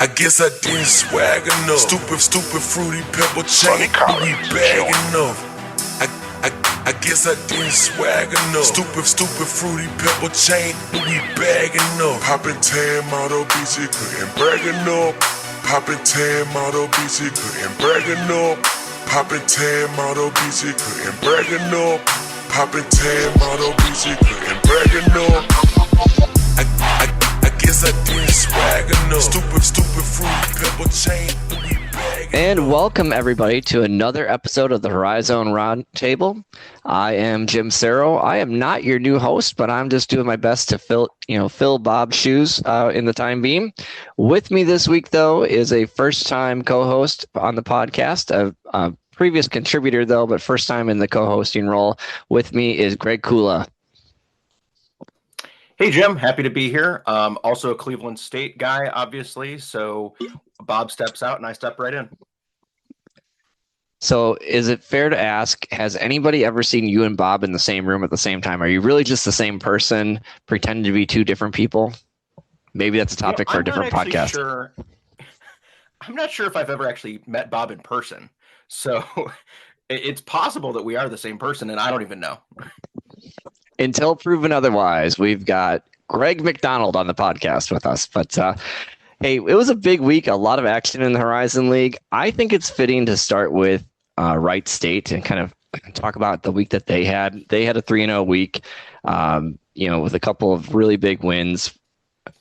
I guess I didn't swag enough. Stupid fruity pebble chain. We bag enough. I guess I didn't swag enough. Stupid fruity pebble chain. We bag enough. Poppin' tan model BC couldn't brag enough. Poppin' tan model BC couldn't brag enough. Poppin' tan model BC couldn't brag enough. Poppin' tan model BC couldn't brag enough. I guess I didn't swag enough. Stupid fruity pebble chain. And welcome everybody to another episode of the Horizon Roundtable. I am Jim Cerro. I am not your new host, but I'm just doing my best to fill Bob's shoes in the time being. With me this week, though, is a first-time co-host on the podcast, a previous contributor, though, but first time in the co-hosting role. With me is Greg Kula. Hey, Jim. Happy to be here. Also a Cleveland State guy, obviously. So Bob steps out and I step right in. So is it fair to ask, has anybody ever seen you and Bob in the same room at the same time? Are you really just the same person pretending to be two different people? Maybe that's a topic for a different podcast. Sure. I'm not sure if I've ever actually met Bob in person. So it's possible that we are the same person, and I don't even know. Until proven otherwise, we've got Greg McDonald on the podcast with us. But hey, it was a big week, a lot of action in the Horizon League. I think it's fitting to start with Wright State and kind of talk about the week that they had. They had a 3-0 week, with a couple of really big wins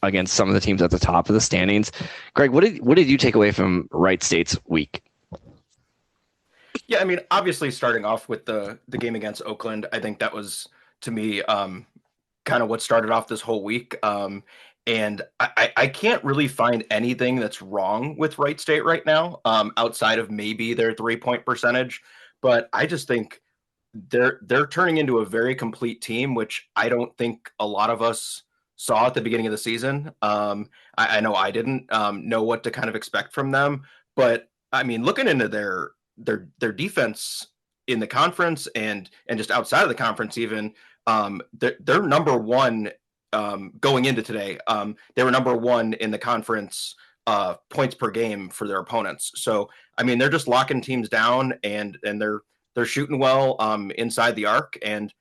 against some of the teams at the top of the standings. Greg, what did you take away from Wright State's week? Yeah, I mean, obviously starting off with the game against Oakland, I think that was, to me, kind of what started off this whole week. And I can't really find anything that's wrong with Wright State right now, outside of maybe their 3-point percentage. But I just think they're turning into a very complete team, which I don't think a lot of us saw at the beginning of the season. I know I didn't know what to kind of expect from them. But I mean, looking into their defense in the conference and just outside of the conference, even they're number one. Going into today, they were number one in the conference points per game for their opponents. So, I mean, they're just locking teams down and they're shooting well inside the arc. And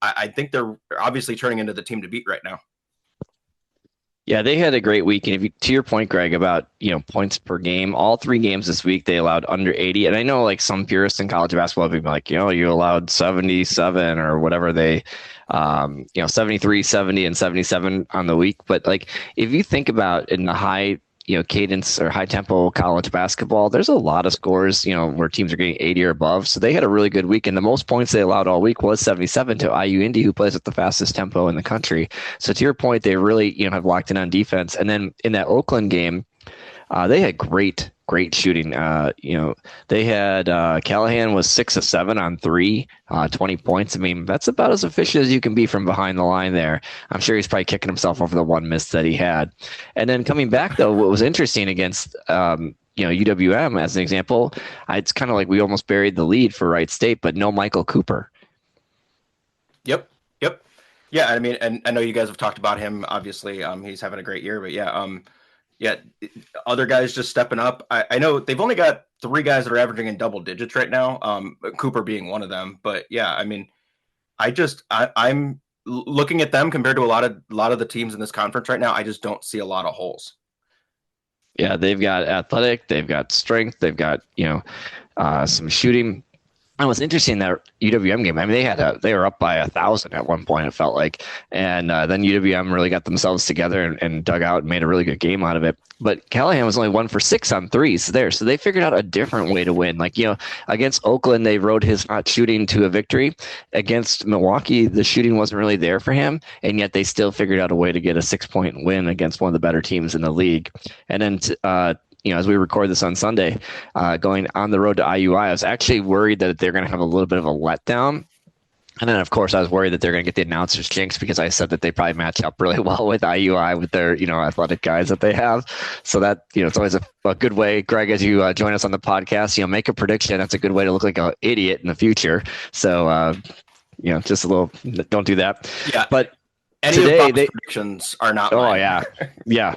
I think they're obviously turning into the team to beat right now. Yeah, they had a great week. And to your point, Greg, about points per game, all 3 games this week they allowed under 80. And I know like some purists in college basketball have been like, you allowed 77 or whatever they 73, 70, and 77 on the week. But like if you think about in the high cadence or high tempo college basketball, there's a lot of scores where teams are getting 80 or above. So they had a really good week, and the most points they allowed all week was 77 to IU Indy, who plays at the fastest tempo in the country. So to your point, they really have locked in on defense. And then in that Oakland game, they had great shooting. They had Callahan was 6 of 7 on 3, 20 points. I mean, that's about as efficient as you can be from behind the line there. I'm sure he's probably kicking himself over the one miss that he had. And then coming back, though, what was interesting against UWM, as an example, it's kind of like we almost buried the lead for Wright State, but no Michael Cooper. Yep. Yeah, I mean, and I know you guys have talked about him. Obviously, he's having a great year, but yeah, other guys just stepping up. I know they've only got 3 guys that are averaging in double digits right now, Cooper being one of them. But yeah, I mean, I'm looking at them compared to a lot of the teams in this conference right now. I just don't see a lot of holes. Yeah, they've got athletic, they've got strength, they've got some shooting. And what's interesting, that UWM game, I mean, they were up by 1,000 at one point, it felt like. And then UWM really got themselves together and dug out and made a really good game out of it. But Callahan was only 1 for 6 on threes there. So they figured out a different way to win. Like, against Oakland, they rode his hot shooting to a victory. Against Milwaukee, the shooting wasn't really there for him. And yet they still figured out a way to get a 6-point win against one of the better teams in the league. And then, as we record this on Sunday, going on the road to IUI, I was actually worried that they're going to have a little bit of a letdown. And then, of course, I was worried that they're going to get the announcers jinx because I said that they probably match up really well with IUI with their, athletic guys that they have. So that, it's always a good way, Greg, as you join us on the podcast, make a prediction. That's a good way to look like an idiot in the future. So, just a little, don't do that. Yeah. But any today, of Bob's predictions are not mine. Yeah.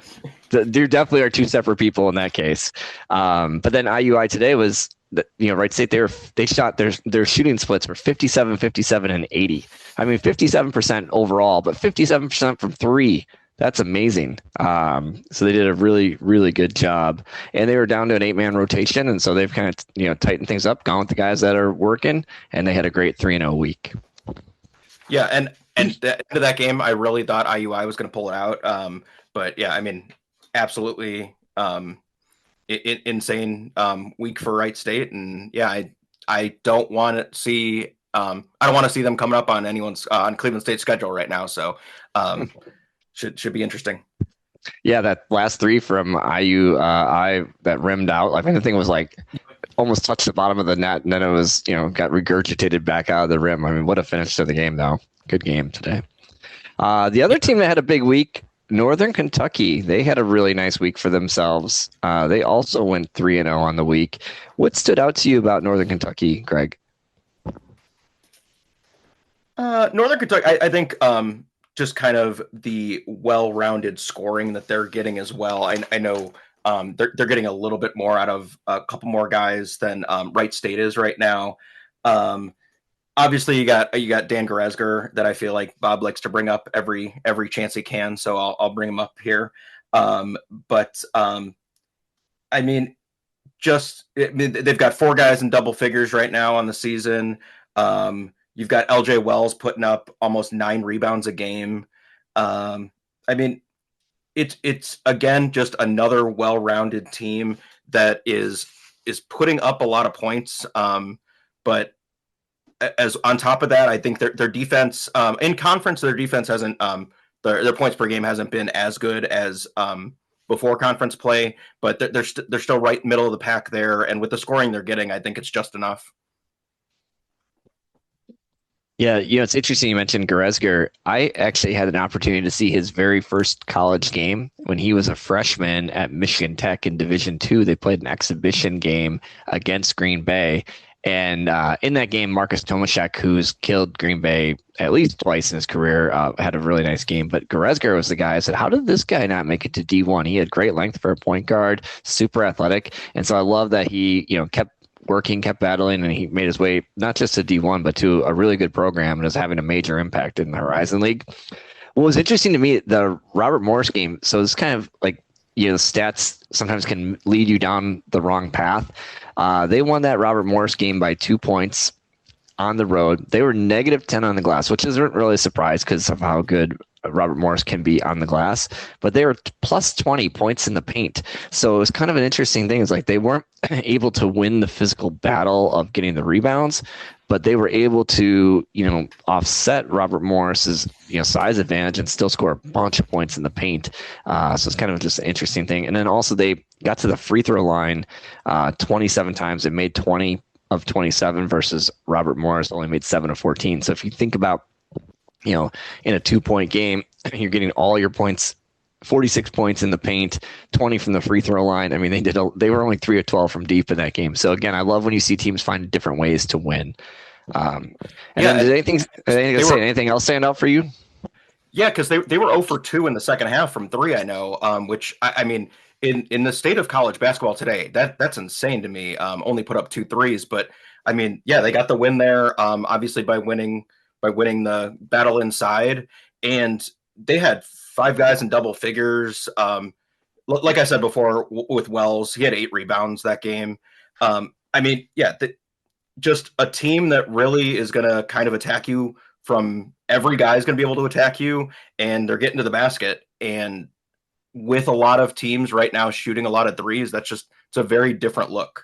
There definitely are two separate people in that case. But then IUI today was, Wright State, they shot their shooting splits were 57, 57, and 80. I mean, 57% overall, but 57% from three. That's amazing. So they did a really, really good job, and they were down to an 8-man rotation, and so they've kind of tightened things up, gone with the guys that are working, and they had a great 3-0 week. Yeah, and the end of that game, I really thought IUI was going to pull it out. But yeah, I mean, absolutely insane week for Wright State, and yeah, I don't want to see I don't want to see them coming up on anyone's on Cleveland State's schedule right now. So should be interesting. Yeah, that last three from IU that rimmed out. I think the thing was like almost touched the bottom of the net, and then it was got regurgitated back out of the rim. I mean, what a finish to the game, though. Good game today. The other team that had a big week, Northern Kentucky, they had a really nice week for themselves. They also went 3-0 on the week. What stood out to you about Northern Kentucky, Greg? Northern Kentucky, I think just kind of the well-rounded scoring that they're getting as well. I know they're getting a little bit more out of a couple more guys than Wright State is right now. Obviously, you got Dan Goresger that I feel like Bob likes to bring up every chance he can, so I'll bring him up here. But I mean, they've got 4 guys in double figures right now on the season. You've got LJ Wells putting up almost 9 rebounds a game. I mean, it's again just another well-rounded team that is putting up a lot of points. But as on top of that, I think their defense in conference, their defense hasn't their points per game hasn't been as good as before conference play, but they're still right middle of the pack there. And with the scoring they're getting, I think it's just enough. Yeah, it's interesting you mentioned Goresger. I actually had an opportunity to see his very first college game when he was a freshman at Michigan Tech in Division II. They played an exhibition game against Green Bay. And in that game, Marcus Tomaszek, who's killed Green Bay at least twice in his career, had a really nice game. But Goresger was the guy. I said, how did this guy not make it to D1? He had great length for a point guard, super athletic. And so I love that he, kept working, kept battling, and he made his way not just to D1, but to a really good program and is having a major impact in the Horizon League. What was interesting to me, the Robert Morris game, so it's kind of like, stats sometimes can lead you down the wrong path. They won that Robert Morris game by 2 points on the road. They were -10 on the glass, which isn't really a surprise because of how good Robert Morris can be on the glass, but they were plus 20 points in the paint. So it was kind of an interesting thing. It's like they weren't able to win the physical battle of getting the rebounds, but they were able to, offset Robert Morris's, size advantage and still score a bunch of points in the paint. So it's kind of just an interesting thing. And then also they got to the free throw line 27 times. They made 20 of 27 versus Robert Morris only made 7 of 14. So if you think about, in a 2-point game, you're getting all your points, 46 points in the paint, 20 from the free throw line. I mean, they were only 3 of 12 from deep in that game. So again, I love when you see teams find different ways to win. Did anything else stand out for you? Yeah, because they were 0 for 2 in the second half from 3. I know, which I mean, in the state of college basketball today, that's insane to me. Only put up 2 threes, but I mean, yeah, they got the win there. Obviously by winning the battle inside, and they had 5 guys in double figures. Like I said before, with Wells, he had 8 rebounds that game. I mean, yeah, just a team that really is going to kind of attack you from every guy is going to be able to attack you, and they're getting to the basket. And with a lot of teams right now shooting a lot of threes, it's a very different look.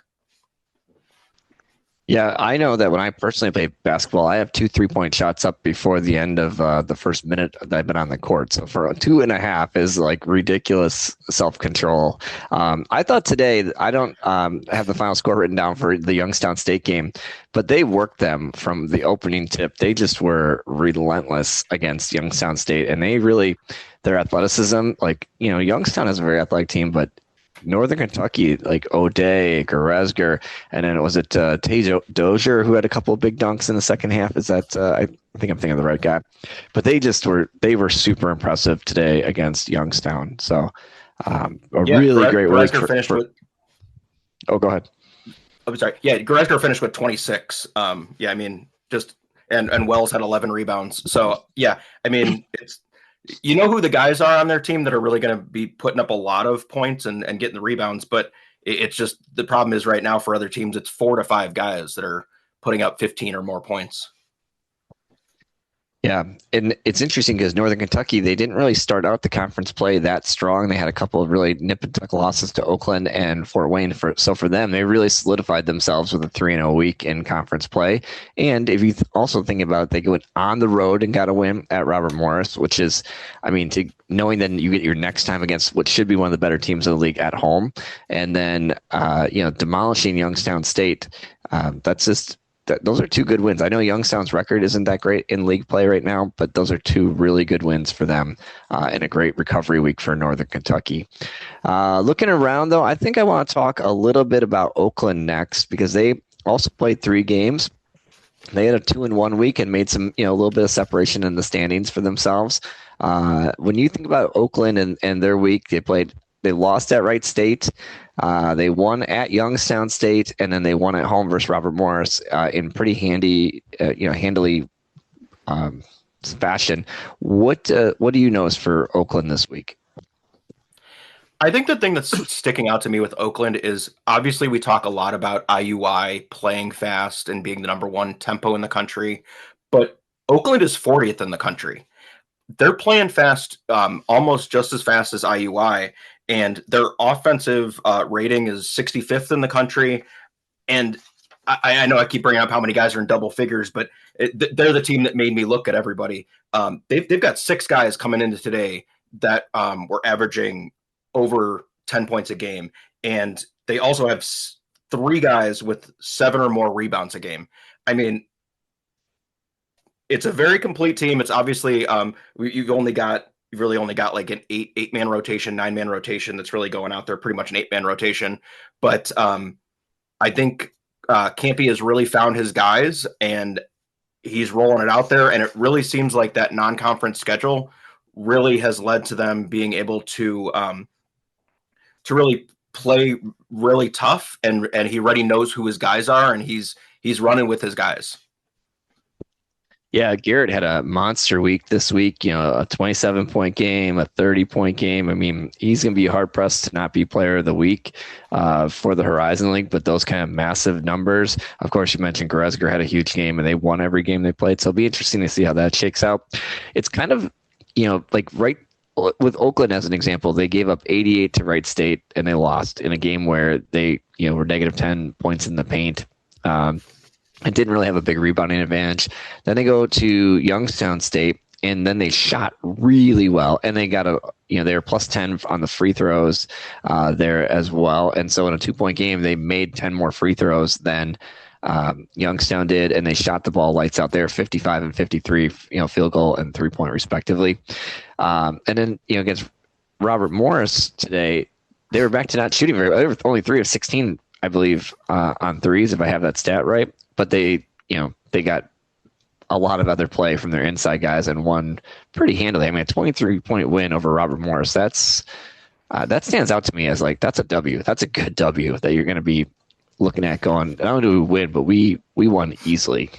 Yeah, I know that when I personally play basketball, I have 2 3-point shots up before the end of the first minute that I've been on the court. So for a 2.5 is like ridiculous self-control. I thought today, I don't have the final score written down for the Youngstown State game, but they worked them from the opening tip. They just were relentless against Youngstown State, and their athleticism, Youngstown is a very athletic team, but Northern Kentucky, like O'Day, Goresger, and then was it Tay Dozier who had a couple of big dunks in the second half? Is that I think I'm thinking of the right guy, but they were super impressive today against Youngstown. So Really great week Goretzka finished with. Oh, go ahead. I'm sorry. Yeah, Goretzka finished with 26. Yeah, I mean, just and Wells had 11 rebounds. So yeah, I mean, it's who the guys are on their team that are really going to be putting up a lot of points and getting the rebounds, but it's just the problem is right now for other teams, it's 4 to 5 guys that are putting up 15 or more points. Yeah, and it's interesting because Northern Kentucky, they didn't really start out the conference play that strong. They had a couple of really nip and tuck losses to Oakland and Fort Wayne. So for them, they really solidified themselves with a 3-0 week in conference play. And if you also think about it, they went on the road and got a win at Robert Morris, which is, I mean, knowing that you get your next time against what should be one of the better teams in the league at home, and then demolishing Youngstown State. That's just. Those are 2 good wins. I know Youngstown's record isn't that great in league play right now, but those are 2 really good wins for them and a great recovery week for Northern Kentucky. Looking around, though, I think I want to talk a little bit about Oakland next because they also played 3 games. They had a 2-1 week and made some, a little bit of separation in the standings for themselves. When you think about Oakland and their week, they lost at Wright State. They won at Youngstown State, and then they won at home versus Robert Morris in pretty handily fashion. What do you notice for Oakland this week? I think the thing that's sticking out to me with Oakland is obviously we talk a lot about IUI playing fast and being the number 1 tempo in the country, but Oakland is 40th in the country. They're playing fast, almost just as fast as IUI. And their offensive rating is 65th in the country. And I know I keep bringing up how many guys are in double figures, but they're the team that made me look at everybody. They've got 6 guys coming into today that were averaging over 10 points a game. And they also have 3 guys with 7 or more rebounds a game. I mean, it's a very complete team. It's obviously you've really only got like an 8-man rotation, 9-man rotation that's really going out there, pretty much an 8-man rotation. But I think Campy has really found his guys and he's rolling it out there. And it really seems like that non-conference schedule really has led to them being able to really play really tough. And he already knows who his guys are and he's running with his guys. Yeah, Garrett had a monster week this week, a 27-point game, a 30-point game. I mean, he's going to be hard-pressed to not be player of the week for the Horizon League, but those kind of massive numbers. Of course, you mentioned Goretzka had a huge game, and they won every game they played, so it'll be interesting to see how that shakes out. It's kind of, like right with Oakland as an example, they gave up 88 to Wright State, and they lost in a game where they, were negative 10 points in the paint. It didn't really have a big rebounding advantage. Then they go to Youngstown State, and then they shot really well. And they got they were plus 10 on the free throws there as well. And so in a 2-point game, they made 10 more free throws than Youngstown did, and they shot the ball lights out there, 55 and 53, field goal and 3-point respectively. And then, against Robert Morris today, they were back to not shooting very well. They were only 3 of 16, I believe, on threes, if I have that stat right. But they got a lot of other play from their inside guys and won pretty handily. I mean, a 23-point win over Robert Morris. That stands out to me as like, that's a W. That's a good W that you're going to be looking at going, not only do we win, but we won easily.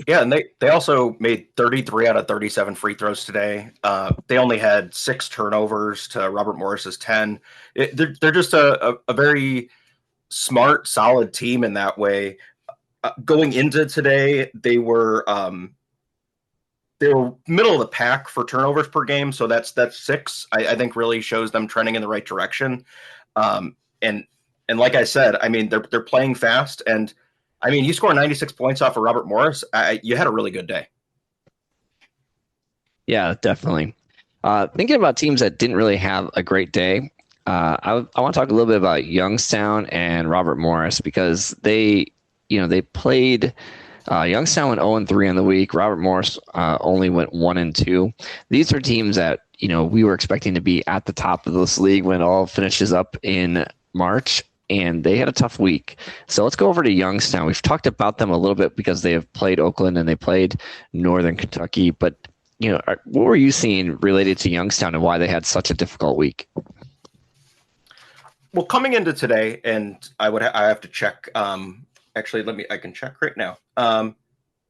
Yeah, and they also made 33 out of 37 free throws today. They only had 6 turnovers to Robert Morris's 10. They're just a very smart, solid team in that way. Going into today, they were middle of the pack for turnovers per game, so that's 6. I think really shows them trending in the right direction. And like I said, I mean they're playing fast, and I mean you score 96 points off of Robert Morris. You had a really good day. Yeah, definitely. Thinking about teams that didn't really have a great day. I want to talk a little bit about Youngstown and Robert Morris because they played. Youngstown went 0-3 on the week. Robert Morris only went 1-2. These are teams that we were expecting to be at the top of this league when it all finishes up in March, and they had a tough week. So let's go over to Youngstown. We've talked about them a little bit because they have played Oakland and they played Northern Kentucky, but what were you seeing related to Youngstown and why they had such a difficult week? Well, coming into today, and I have to check. Actually, I can check right now.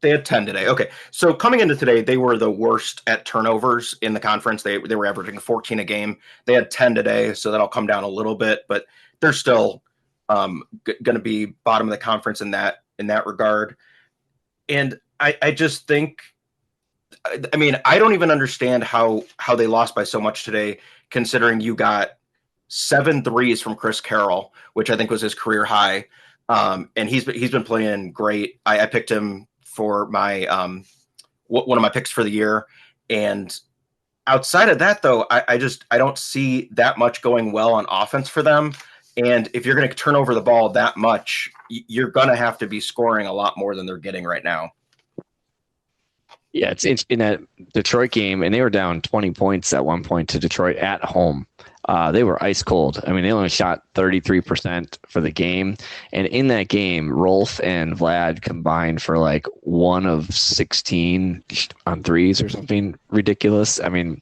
They had 10 today. Okay, so coming into today, they were the worst at turnovers in the conference. They were averaging 14 a game. They had 10 today, so that'll come down a little bit, but they're still going to be bottom of the conference in that regard. And I just think, I mean, I don't even understand how they lost by so much today, considering you got 7 threes from Chris Carroll, which I think was his career high. And he's been playing great. I picked him for my one of my picks for the year. And outside of that, though, I don't see that much going well on offense for them. And if you're going to turn over the ball that much, you're going to have to be scoring a lot more than they're getting right now. Yeah, it's in that Detroit game, and they were down 20 points at one point to Detroit at home. They were ice cold. I mean, they only shot 33% for the game. And in that game, Rolf and Vlad combined for like 1 of 16 on threes or something ridiculous. I mean,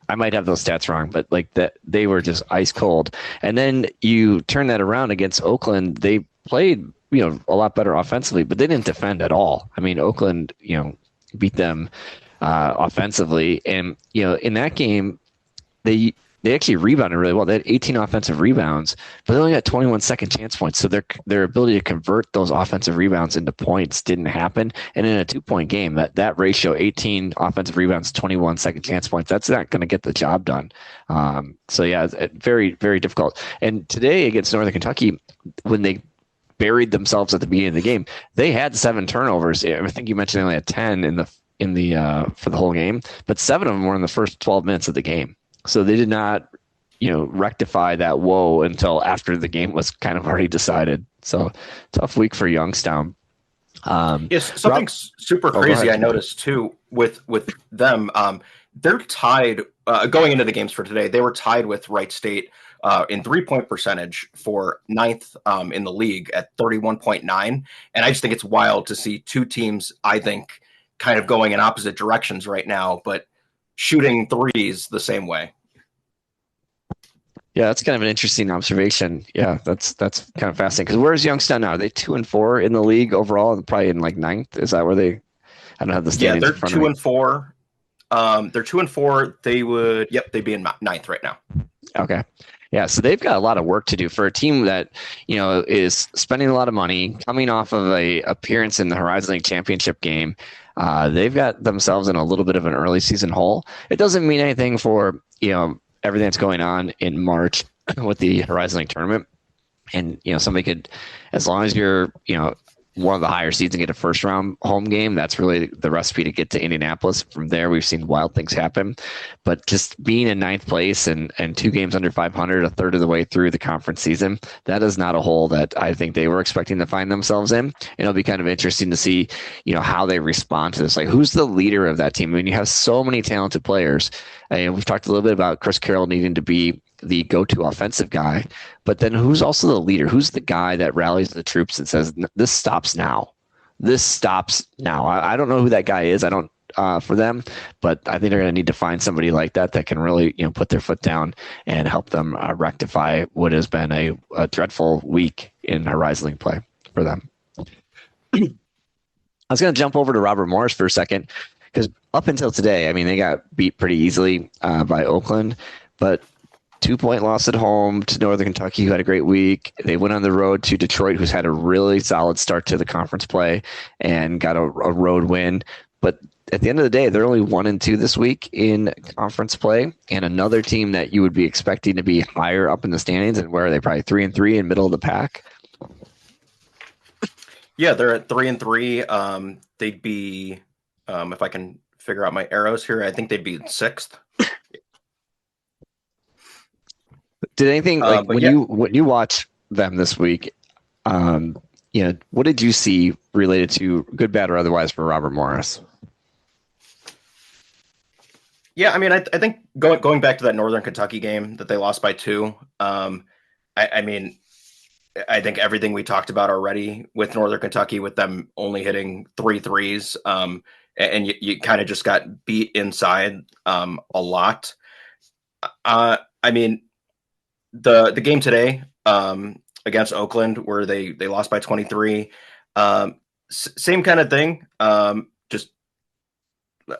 I might have those stats wrong, but like that, they were just ice cold. And then you turn that around against Oakland. They played, a lot better offensively, but they didn't defend at all. I mean, Oakland, beat them offensively. And, in that game, they actually rebounded really well. They had 18 offensive rebounds, but they only got 21 second chance points. So their ability to convert those offensive rebounds into points didn't happen. And in a 2-point game, that ratio, 18 offensive rebounds, 21 second chance points, that's not going to get the job done. So yeah, it's very, very difficult. And today against Northern Kentucky, when they buried themselves at the beginning of the game, they had 7 turnovers. I think you mentioned they only had 10 in the for the whole game, but 7 of them were in the first 12 minutes of the game. So they did not, rectify that woe until after the game was kind of already decided. So tough week for Youngstown. Yes, something super crazy I noticed too with them. They're tied going into the games for today. They were tied with Wright State in 3-point percentage for 9th in the league at 31.9. And I just think it's wild to see 2 teams, I think, kind of going in opposite directions right now, but shooting threes the same way. Yeah, that's kind of an interesting observation. Yeah, that's kind of fascinating. Because where's Youngstown now? Are they 2-4 in the league overall, and probably in like 9th? Is that where they? I don't have the standings. Yeah, they're 2-4. They're 2-4. They'd be in 9th right now. Okay. Yeah, so they've got a lot of work to do for a team that, is spending a lot of money, coming off of a appearance in the Horizon League Championship game. They've got themselves in a little bit of an early season hole. It doesn't mean anything for, everything that's going on in March with the Horizon League tournament. And, somebody could, as long as you're, one of the higher seeds and get a first round home game, that's really the recipe to get to Indianapolis. From there, we've seen wild things happen. But just being in 9th place and 2 games under 500, a third of the way through the conference season, that is not a hole that I think they were expecting to find themselves in. And it'll be kind of interesting to see, how they respond to this. Like, who's the leader of that team? I mean, you have so many talented players. And we've talked a little bit about Chris Carroll needing to be the go-to offensive guy, but then who's also the leader? Who's the guy that rallies the troops and says, this stops now. This stops now. I don't know who that guy is. I don't for them, but I think they're going to need to find somebody like that can really, put their foot down and help them rectify what has been a dreadful week in Horizon League play for them. I was going to jump over to Robert Morris for a second because up until today, I mean, they got beat pretty easily by Oakland, but 2-point loss at home to Northern Kentucky, who had a great week. They went on the road to Detroit, who's had a really solid start to the conference play and got a road win. But at the end of the day, they're only 1-2 this week in conference play, and another team that you would be expecting to be higher up in the standings. And where are they? Probably 3-3 in middle of the pack. Yeah, they're at 3-3. They'd be, if I can figure out my arrows here, I think they'd be 6th. Did anything when you watch them this week? What did you see related to good, bad, or otherwise for Robert Morris? Yeah, I mean, I think going back to that Northern Kentucky game that they lost by 2. I mean, I think everything we talked about already with Northern Kentucky, with them only hitting 3 threes, and you kind of just got beat inside a lot. I mean, the game today against Oakland, where they lost by 23, same kind of thing. Just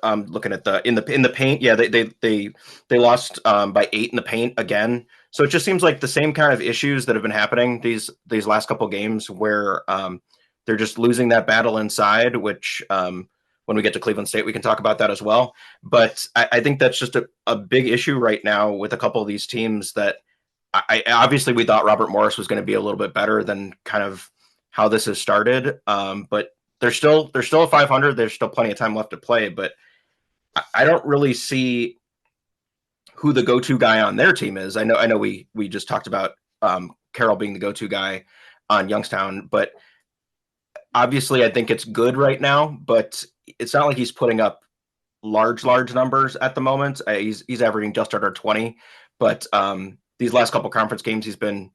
looking at in the paint. Yeah, they lost by 8 in the paint again. So it just seems like the same kind of issues that have been happening these last couple games, where they're just losing that battle inside. Which when we get to Cleveland State, we can talk about that as well. But I think that's just a big issue right now with a couple of these teams. That obviously we thought Robert Morris was going to be a little bit better than kind of how this has started. But they're still a 500. There's still plenty of time left to play, but I don't really see who the go-to guy on their team is. I know we just talked about Carroll being the go-to guy on Youngstown, but obviously I think it's good right now, but it's not like he's putting up large numbers at the moment. He's averaging just under 20, but these last couple conference games, he's been,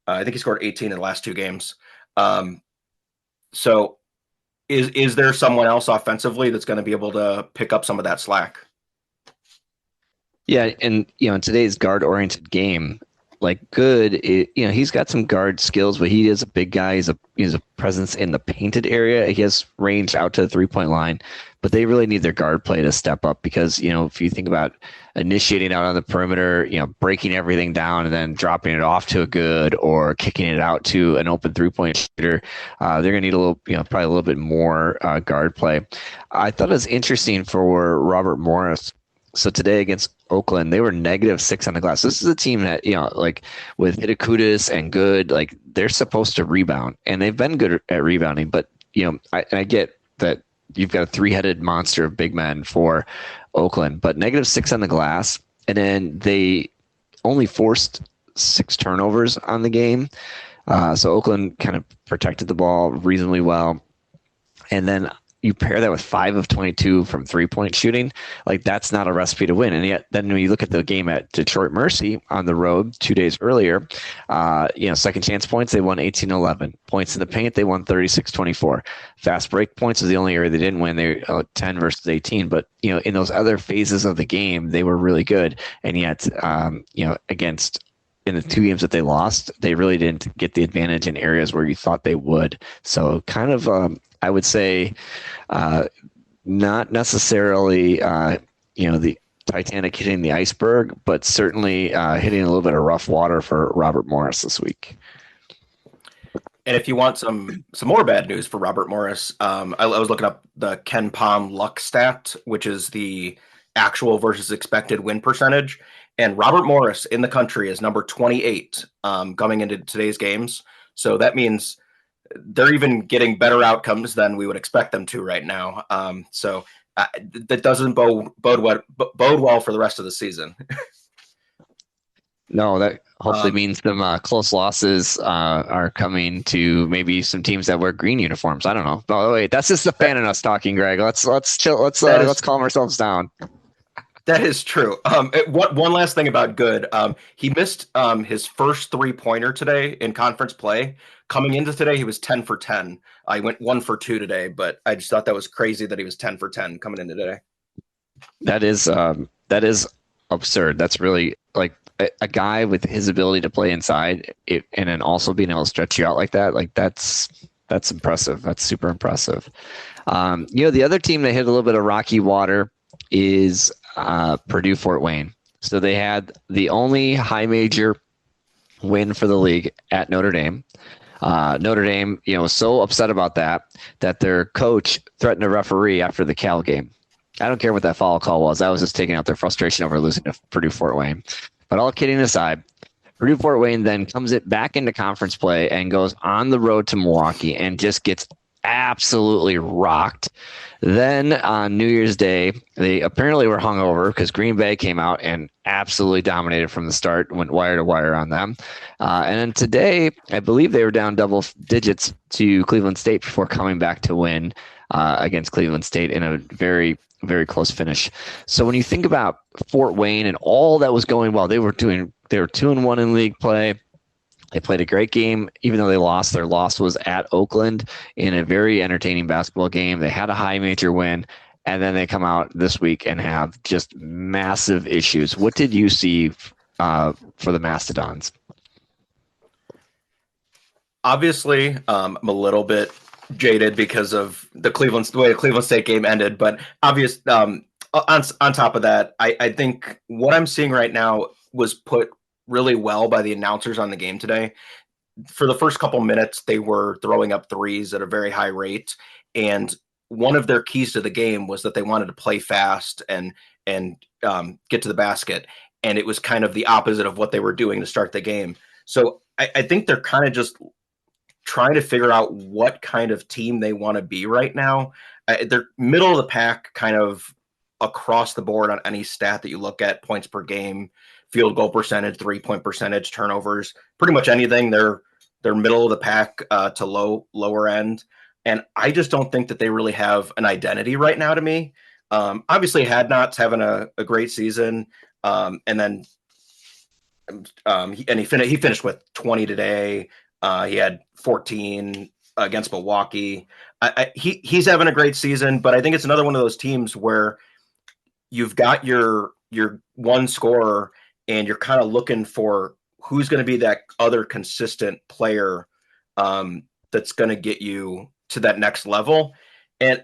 I think he scored 18 in the last 2 games. So is there someone else offensively that's going to be able to pick up some of that slack? Yeah, and in today's guard-oriented game, he's got some guard skills, but he is a big guy. He's a presence in the painted area. He has range out to the 3-point line, but they really need their guard play to step up because, if you think about initiating out on the perimeter, breaking everything down and then dropping it off to a good or kicking it out to an open 3-point shooter, they're going to need a little, probably a little bit more guard play. I thought it was interesting for Robert Morris. So today against Oakland, they were -6 on the glass. This is a team that, with Hidakudis and Good, they're supposed to rebound, and they've been good at rebounding. But, I get that you've got a 3-headed monster of big men for Oakland, but -6 on the glass. And then they only forced 6 turnovers on the game. So Oakland kind of protected the ball reasonably well. And then you pair that with 5 of 22 from 3-point shooting, that's not a recipe to win. And yet then when you look at the game at Detroit Mercy on the road 2 days earlier, second chance points, they won 18-11. Points in the paint, they won 36-24. Fast break points was the only area they didn't win. They 10 versus 18. But, in those other phases of the game, they were really good. And yet, in the 2 games that they lost, they really didn't get the advantage in areas where you thought they would. So kind of, I would say, not necessarily, the Titanic hitting the iceberg, but certainly hitting a little bit of rough water for Robert Morris this week. And if you want some more bad news for Robert Morris, I was looking up the Ken Pom luck stat, which is the actual versus expected win percentage. And Robert Morris in the country is number 28 coming into today's games. So that means they're even getting better outcomes than we would expect them to right now. So that doesn't bode well for the rest of the season. No, that hopefully means some close losses are coming to maybe some teams that wear green uniforms. I don't know. Oh wait, that's just the fan in us talking, Greg. Let's chill. Let's calm ourselves down. That is true. One last thing about Good. He missed his first 3-pointer today in conference play. Coming into today, he was 10 for 10. I went 1 for 2 today, but I just thought that was crazy that he was 10 for 10 coming into today. That is absurd. That's really a guy with his ability to play inside and then also being able to stretch you out like that. That's impressive. That's super impressive. The other team that hit a little bit of rocky water is Purdue Fort Wayne. So they had the only high major win for the league at Notre Dame. Notre Dame, was so upset about that their coach threatened a referee after the Cal game. I don't care what that foul call was. That was just taking out their frustration over losing to Purdue Fort Wayne. But all kidding aside, Purdue Fort Wayne then comes it back into conference play and goes on the road to Milwaukee and just gets absolutely rocked. Then on New Year's Day, they apparently were hungover because Green Bay came out and absolutely dominated from the start, went wire to wire on them. And then today, I believe they were down double digits to Cleveland State before coming back to win against Cleveland State in a very, very close finish. So when you think about Fort Wayne and all that was going well, they were 2-1 in league play. They played a great game, even though they lost. Their loss was at Oakland in a very entertaining basketball game. They had a high major win. and then they come out this week and have just massive issues. What did you see for the Mastodons? Obviously, I'm a little bit jaded because of the way the Cleveland State game ended, but on top of that, I think what I'm seeing right now was put really well by the announcers on the game today. For the first couple minutes, they were throwing up threes at a very high rate, and one of their keys to the game was that they wanted to play fast and get to the basket, and it was kind of the opposite of what they were doing to start the game. So I think they're kind of just trying to figure out what kind of team they want to be right now. They're middle of the pack kind of across the board on any stat that you look at: points per game, field goal percentage, 3-point percentage, turnovers, pretty much anything. They're middle of the pack to lower end. And I just don't think that they really have an identity right now to me. Obviously, Hadnot's having a great season. And then he finished with 20 today. He had 14 against Milwaukee. He's having a great season, but I think it's another one of those teams where you've got your one scorer and you're kind of looking for who's going to be that other consistent player that's going to get you to that next level. And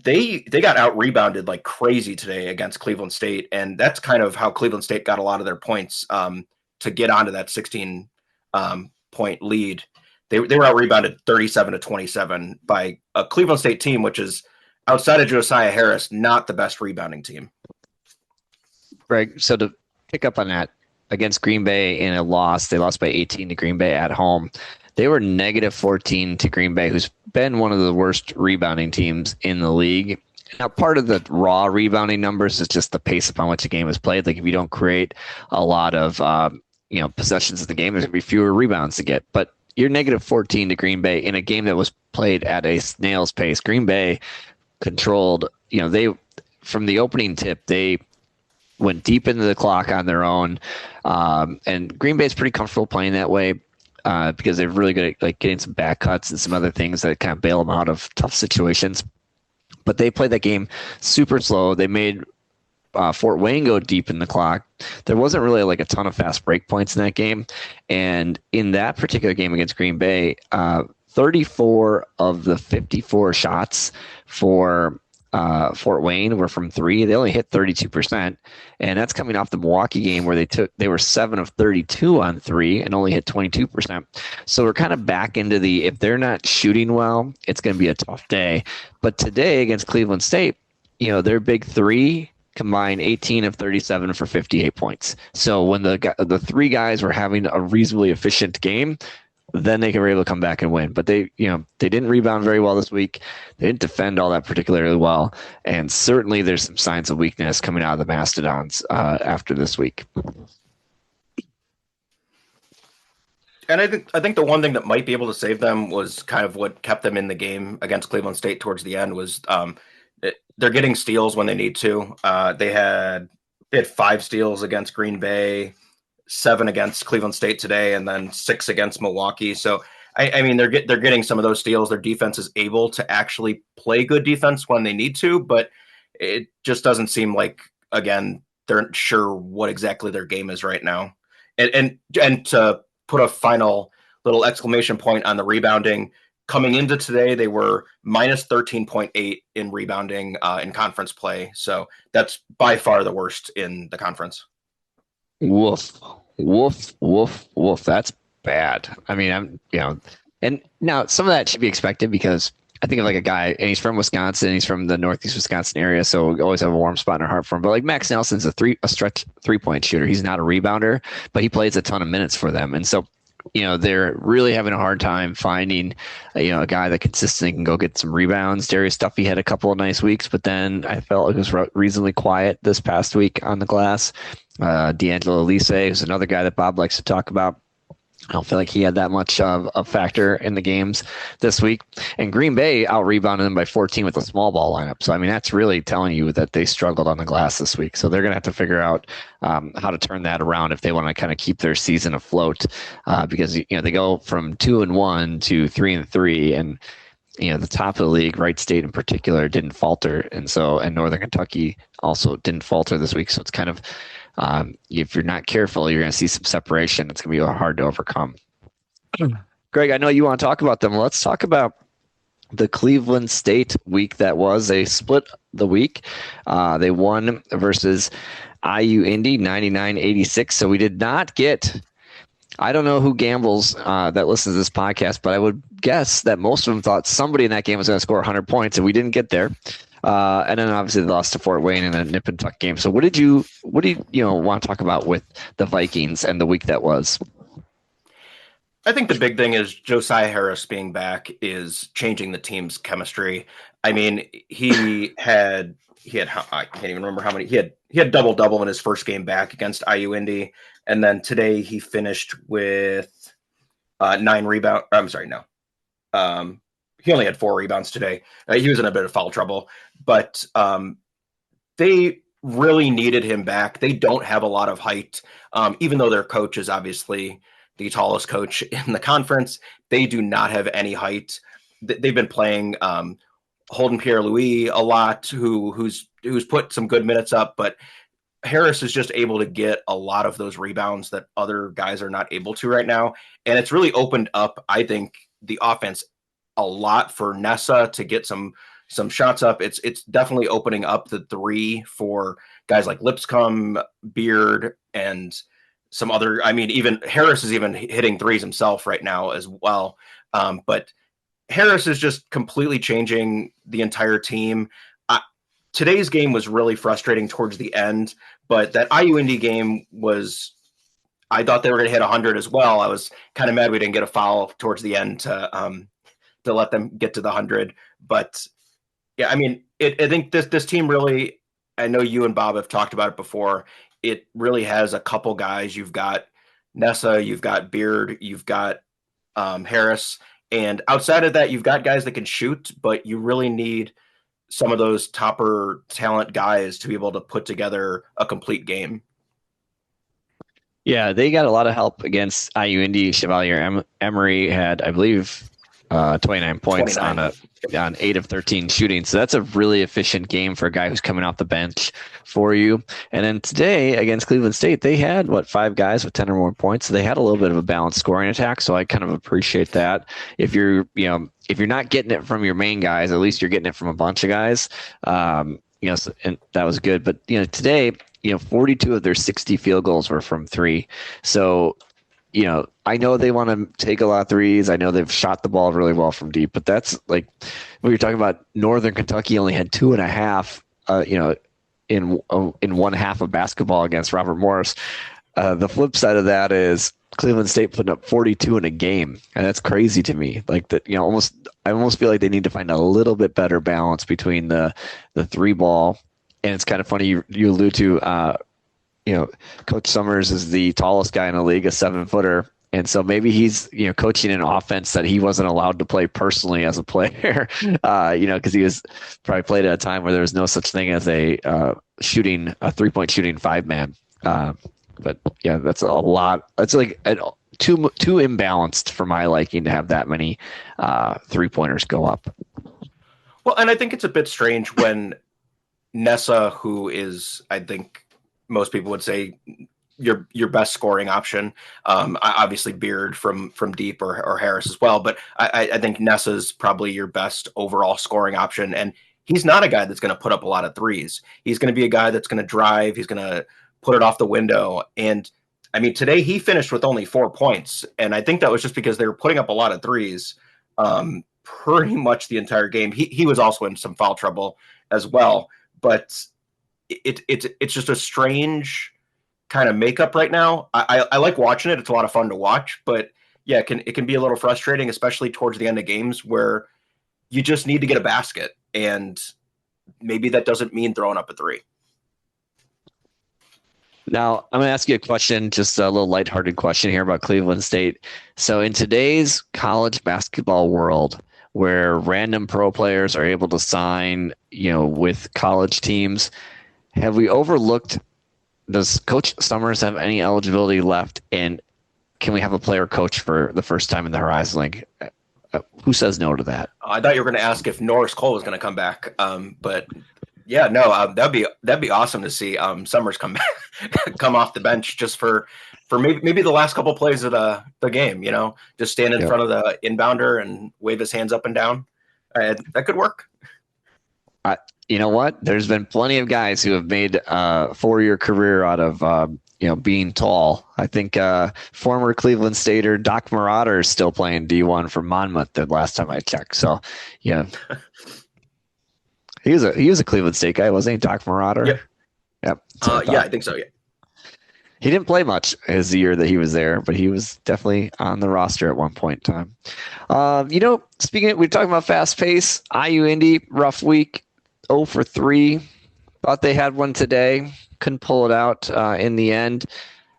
they got out rebounded like crazy today against Cleveland State, and that's kind of how Cleveland State got a lot of their points to get onto that 16 point lead. They were out rebounded 37-27 by a Cleveland State team, which is, outside of Josiah Harris, not the best rebounding team. Greg, so to pick up on that, against Green Bay in a loss, they lost by 18 to Green Bay at home. They were negative 14 to Green Bay, who's been one of the worst rebounding teams in the league. Now, part of the raw rebounding numbers is just the pace upon which a game is played. Like if you don't create a lot of possessions in the game, there's going to be fewer rebounds to get. But you're negative 14 to Green Bay in a game that was played at a snail's pace. Green Bay controlled, they from the opening tip, they went deep into the clock on their own. And Green Bay's pretty comfortable playing that way because they're really good at like getting some back cuts and some other things that kind of bail them out of tough situations. But they played that game super slow. They made Fort Wayne go deep in the clock. There wasn't really like a ton of fast break points in that game. And in that particular game against Green Bay, 34 of the 54 shots for Fort Wayne were from three. They only hit 32%. And that's coming off the Milwaukee game where they were 7 of 32 on three and only hit 22%. So we're kind of back into if they're not shooting well, it's going to be a tough day. But today against Cleveland State, their big three combined 18 of 37 for 58 points. So when the three guys were having a reasonably efficient game, then they were able to come back and win. But they didn't rebound very well this week. They didn't defend all that particularly well. And certainly there's some signs of weakness coming out of the Mastodons after this week. And I think the one thing that might be able to save them was kind of what kept them in the game against Cleveland State towards the end was they're getting steals when they need to. They had 5 steals against Green Bay, 7 against Cleveland State today, and then 6 against Milwaukee. So I mean, they're getting some of those steals. Their defense is able to actually play good defense when they need to, but it just doesn't seem like, again, they're sure what exactly their game is right now. And to put a final little exclamation point on the rebounding, coming into today, they were minus 13.8 in rebounding in conference play. So that's by far the worst in the conference. Woof, woof, woof, woof. That's bad. I mean, and now some of that should be expected because I think of like a guy, and he's from Wisconsin, he's from the Northeast Wisconsin area, so we always have a warm spot in our heart for him. But like Max Nelson's a stretch 3-point shooter. He's not a rebounder, but he plays a ton of minutes for them. And so, they're really having a hard time finding, a guy that consistently can go get some rebounds. Darius Duffy had a couple of nice weeks, but then I felt like it was reasonably quiet this past week on the glass. D'Angelo Elise is another guy that Bob likes to talk about. I don't feel like he had that much of a factor in the games this week. And Green Bay out-rebounded them by 14 with a small ball lineup. So, I mean, that's really telling you that they struggled on the glass this week. So they're going to have to figure out how to turn that around if they want to kind of keep their season afloat because, they go from 2-1 to 3-3. And the top of the league, Wright State in particular, didn't falter, and Northern Kentucky also didn't falter this week. So it's kind of if you're not careful, you're going to see some separation. It's going to be hard to overcome. Greg, I know you want to talk about them. Let's talk about the Cleveland State week that was. They split the week. They won versus IU Indy 99-86. So we did not get, I don't know who gambles that listens to this podcast, but I would guess that most of them thought somebody in that game was going to score 100 points, and we didn't get there. And then obviously they lost to Fort Wayne in a nip and tuck game. So what do you want to talk about with the Vikings and the week that was? I think the big thing is Josiah Harris being back is changing the team's chemistry. I mean, he had I can't even remember how many he had double in his first game back against IU Indy, and then today he finished with 9 rebounds. I'm sorry, no. He only had 4 rebounds today. He was in a bit of foul trouble, but they really needed him back. They don't have a lot of height, even though their coach is obviously the tallest coach in the conference. They do not have any height. They've been playing Holden Pierre-Louis a lot, who's put some good minutes up, but Harris is just able to get a lot of those rebounds that other guys are not able to right now. And it's really opened up, I think, the offense a lot for Nessa to get some shots up. It's definitely opening up the 3 for guys like Lipscomb, Beard, and some other. I mean, even Harris is even hitting 3s himself right now as well. But Harris is just completely changing the entire team. Today's game was really frustrating towards the end, but that IU Indy game was, I thought they were going to hit 100 as well. I was kind of mad we didn't get a foul towards the end to let them get to the 100. But yeah, I mean, I think this team really, I know you and Bob have talked about it before. It really has a couple guys. You've got Nessa, you've got Beard, you've got Harris. And outside of that, you've got guys that can shoot, but you really need some of those topper talent guys to be able to put together a complete game. Yeah, they got a lot of help against IU Indy. Chevalier Emery had, I believe, 29 points 29. on 8 of 13 shooting. So that's a really efficient game for a guy who's coming off the bench for you. And then today against Cleveland State, they had 5 guys with 10 or more points. So they had a little bit of a balanced scoring attack. So I kind of appreciate that. If you're not getting it from your main guys, at least you're getting it from a bunch of guys. So, and that was good. But today, 42 of their 60 field goals were from 3. So I know they want to take a lot of 3s. I know they've shot the ball really well from deep, but that's like when you're talking about Northern Kentucky only had 2.5, in one half of basketball against Robert Morris. The flip side of that is Cleveland State putting up 42 in a game, and that's crazy to me. Like that, I almost feel like they need to find a little bit better balance between the 3 ball. And it's kind of funny you allude to. Coach Summers is the tallest guy in the league, a 7-footer. And so maybe he's, coaching an offense that he wasn't allowed to play personally as a player, because he was probably played at a time where there was no such thing as a 3-point shooting 5-man. But yeah, that's a lot. It's like too imbalanced for my liking to have that many 3-pointers go up. Well, and I think it's a bit strange when Nessa, who is, I think, most people would say your best scoring option. Obviously Beard from deep or Harris as well, but I think Nessa's probably your best overall scoring option. And he's not a guy that's going to put up a lot of 3s. He's going to be a guy that's going to drive. He's going to put it off the window. And I mean, today he finished with only 4 points. And I think that was just because they were putting up a lot of 3s pretty much the entire game. He was also in some foul trouble as well, but it's just a strange kind of makeup right now. I like watching it. It's a lot of fun to watch, but yeah, it can be a little frustrating, especially towards the end of games where you just need to get a basket, and maybe that doesn't mean throwing up a 3. Now, I'm going to ask you a question, just a little lighthearted question here about Cleveland State. So in today's college basketball world, where random pro players are able to sign, with college teams, have we overlooked, does Coach Summers have any eligibility left? And can we have a player coach for the first time in the Horizon League? Who says no to that? I thought you were going to ask if Norris Cole was going to come back, but yeah, no, that'd be awesome to see Summers come back, come off the bench just for maybe the last couple plays of the game. Just stand in front of the inbounder and wave his hands up and down. That could work. You know what? There's been plenty of guys who have made a 4-year career out of being tall. I think former Cleveland Stater Doc Marauder is still playing D1 for Monmouth the last time I checked. So, yeah. He was a Cleveland State guy, wasn't he? Doc Marauder? Yep. I think so, yeah. He didn't play much as the year that he was there, but he was definitely on the roster at one point in time. Speaking of, we're talking about fast pace, IU Indy, rough week, 0 for 3. Thought they had one today. Couldn't pull it out in the end.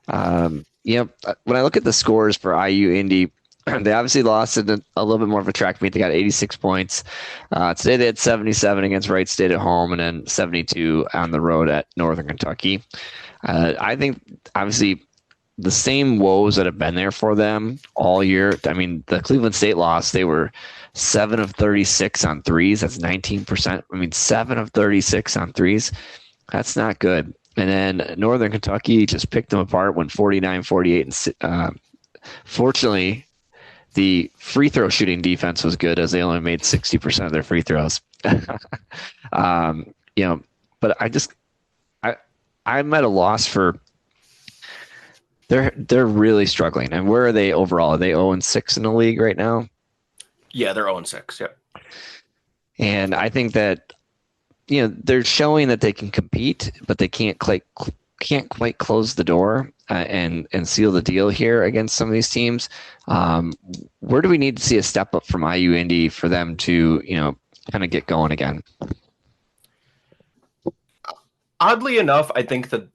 When I look at the scores for IU Indy, they obviously lost in a little bit more of a track meet. They got 86 points. Today they had 77 against Wright State at home and then 72 on the road at Northern Kentucky. I think, obviously, the same woes that have been there for them all year. I mean, the Cleveland State loss, they were 7 of 36 on threes. That's 19%. I mean, 7 of 36 on threes. That's not good. And then Northern Kentucky just picked them apart, went 49-48. And fortunately, the free throw shooting defense was good as they only made 60% of their free throws. But I'm at a loss for. They're really struggling. And where are they overall? Are they 0-6 in the league right now? Yeah, they're 0-6. Yep. And I think that they're showing that they can compete, but they can't quite close the door and seal the deal here against some of these teams. Where do we need to see a step up from IU Indy for them to kind of get going again? Oddly enough, I think the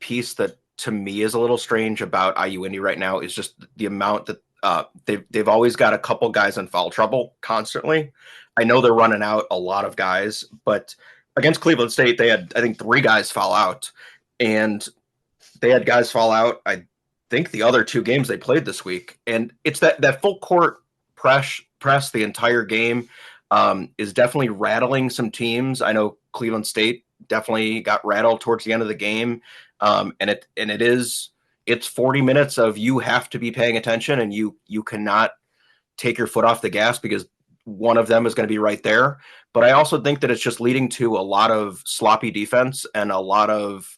piece that to me is a little strange about IU Indy right now is just the amount that they've always got a couple guys in foul trouble constantly. I know they're running out a lot of guys, but against Cleveland State, they had, I think, 3 guys fall out. And they had guys fall out, I think, the other 2 games they played this week. And it's that full court press the entire game is definitely rattling some teams. I know Cleveland State definitely got rattled towards the end of the game. It's 40 minutes of you have to be paying attention and you cannot take your foot off the gas because one of them is going to be right there. But I also think that it's just leading to a lot of sloppy defense and a lot of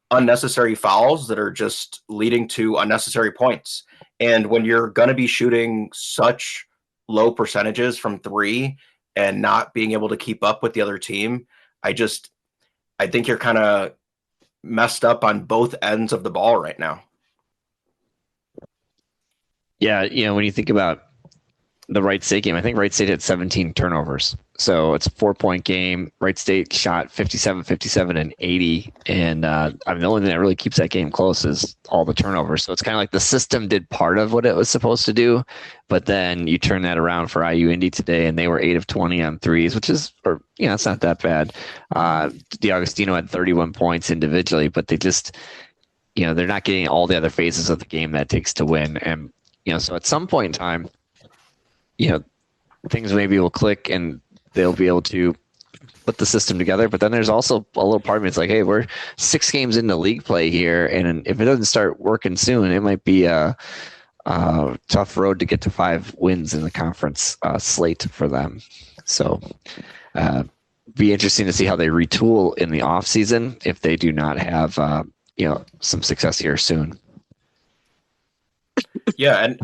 unnecessary fouls that are just leading to unnecessary points. And when you're going to be shooting such low percentages from 3 and not being able to keep up with the other team, I think you're kind of messed up on both ends of the ball right now. Yeah, when you think about the Wright State game, I think Wright State had 17 turnovers. So it's a 4-point game. Wright State shot 57, 57, and 80. And the only thing that really keeps that game close is all the turnovers. So it's kind of like the system did part of what it was supposed to do. But then you turn that around for IU Indy today, and they were 8 of 20 on threes, which is, it's not that bad. DiAugustino had 31 points individually, but they just, they're not getting all the other phases of the game that it takes to win. And, so at some point in time, things maybe will click and they'll be able to put the system together. But then there's also a little part of me. It's like, hey, we're 6 games into league play here. And if it doesn't start working soon, it might be a tough road to get to 5 wins in the conference slate for them. So be interesting to see how they retool in the off season if they do not have, some success here soon. Yeah. And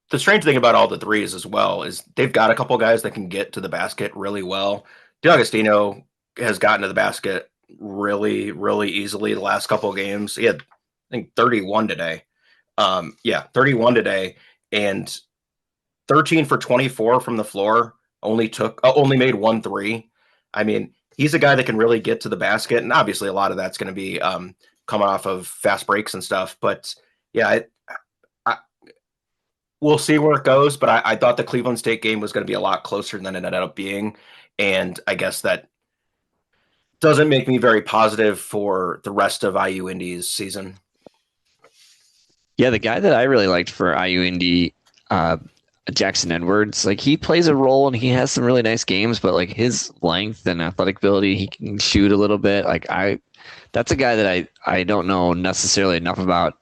the strange thing about all the threes as well is they've got a couple guys that can get to the basket really well. DiAugustino has gotten to the basket really, really easily the last couple of games. He had, I think, 31 today. 31 today, and 13 for 24 from the floor. Only made 1 3. I mean, he's a guy that can really get to the basket, and obviously a lot of that's going to be coming off of fast breaks and stuff. But yeah, we'll see where it goes, but I thought the Cleveland State game was going to be a lot closer than it ended up being. And I guess that doesn't make me very positive for the rest of IU Indy's season. Yeah, the guy that I really liked for IU Indy, Jackson Edwards. Like he plays a role and he has some really nice games, but like his length and athletic ability, he can shoot a little bit. That's a guy that I don't know necessarily enough about